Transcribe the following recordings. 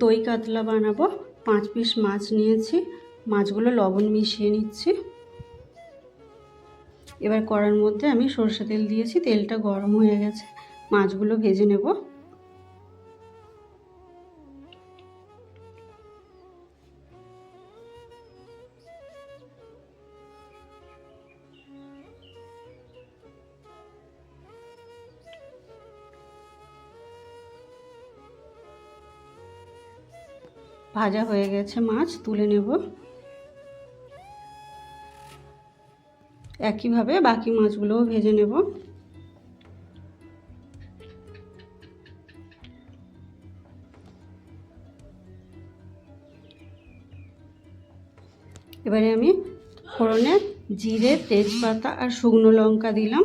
দই কাতলা বানাবো। 5 পিস মাছ নিয়েছি, মাছগুলো লবণ মিশিয়ে নিচ্ছি। এবার কড়ার মধ্যে আমি সরষে তেল দিয়েছি, তেলটা গরম হয়ে গেছে, মাছগুলো ভেজে নেব। ভাজা হয়ে গেছে, মাছ তুলে নেব। একইভাবে বাকি মাছগুলোও ভেজে নেব। এবারে আমি ফোড়নে জিরে, তেজপাতা আর শুকনো লঙ্কা দিলাম।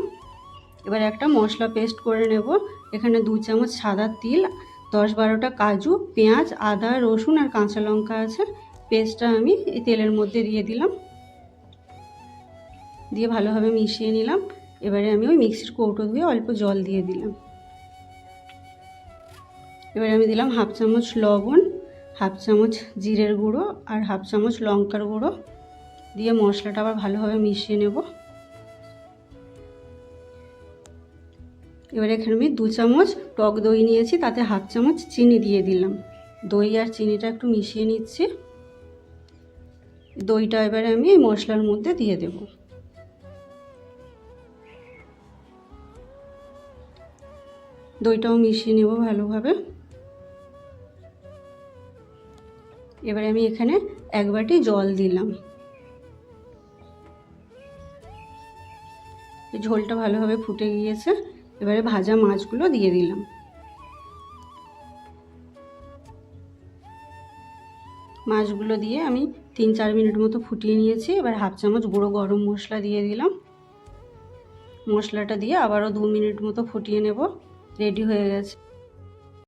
এবার একটা মশলা পেস্ট করে নেব। এখানে 2 চামচ সাদা তিল, 10-12টা কাজু, পেঁয়াজ, আদা, রসুন আর কাঁচা লঙ্কা আছে। পেস্টটা আমি এই তেলের মধ্যে দিয়ে দিলাম, দিয়ে ভালোভাবে মিশিয়ে নিলাম। এবারে আমি ওই মিক্সির কৌটো ধুয়ে অল্প জল দিয়ে দিলাম। এবারে আমি দিলাম 1/2 চামচ লবণ, 1/2 চামচ জিরের গুঁড়ো আর 1/2 চামচ লঙ্কার গুঁড়ো, দিয়ে মশলাটা আবার ভালোভাবে মিশিয়ে নেব। এবারে এখানে আমি 2 চামচ টক দই নিয়েছি, তাতে 1/2 চামচ চিনি দিয়ে দিলাম। দই আর চিনিটা একটু মিশিয়ে নিচ্ছি। দইটা এবারে আমি এই মশলার মধ্যে দিয়ে দেব। দইটাও মিশিয়ে নেব ভালোভাবে। এবারে আমি এখানে 1 বাটি জল দিলাম। ঝোলটা ভালোভাবে ফুটে গিয়েছে, এবারে ভাজা মাছগুলো দিয়ে দিলাম। মাছগুলো দিয়ে আমি 3-4 মিনিট মতো ফুটিয়ে নিয়েছি। এবার 1/2 চামচ গুঁড়ো গরম মশলা দিয়ে দিলাম। মশলাটা দিয়ে আবারও 2 মিনিট মতো ফুটিয়ে নেব। রেডি হয়ে গেছে।